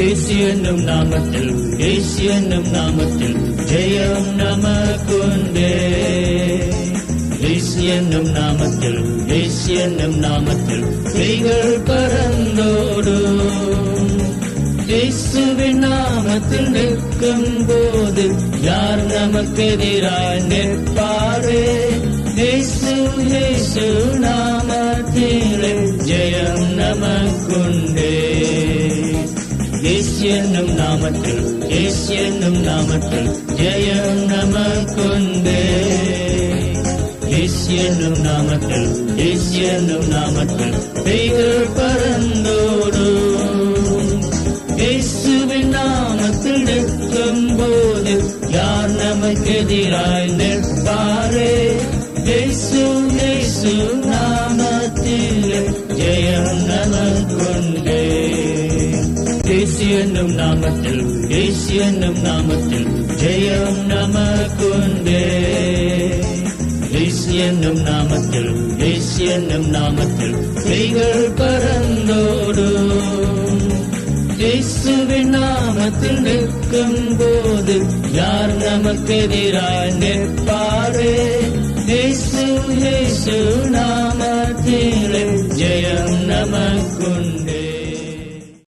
இயேசு என்னும் நாமத்தில், இயேசு என்னும் நாமத்தில் ஜெயம் நமக்குண்டே. இயேசு என்னும் நாமத்தில், இயேசு என்னும் நாமத்தில் பேய்கள் பறந்தோடும். இயேசுவின் நாமத்தில் நிற்கும் போது யார் நமக்கு எதிராய் நிற்பாரே? இயேசு இயேசு நாமத்திலே ஜெயம் நமக்குண்டே. இயேசு என்னும் நாமத்தில், இயேசு என்னும் நாமத்தில் ஜெயம் நமக்குண்டே. இயேசு என்னும் நாமத்தில், இயேசு என்னும் நாமத்தில் பேய்கள் பறந்தோடும். இயேசுவின் நாமத்தில் நிற்கும் போது யார் நமக்கு எதிராய் நிற்பாரே? இயேசு இயேசு நாமத்திலே ஜெயம் நமக்குண்டே. இயேசு என்னும் நாமத்தில், இயேசு என்னும் நாமத்தில் ஜெயம் நமக்குண்டே. இயேசு என்னும் நாமத்தில், இயேசு என்னும் நாமத்தில் பேய்கள் பறந்தோடும். இயேசுவின் நாமத்தில் நிற்கும் போது யார் நமக்கு எதிராய் நிற்பாரே? இயேசு இயேசு நாமத்திலே ஜெயம் நமக்குண்டே.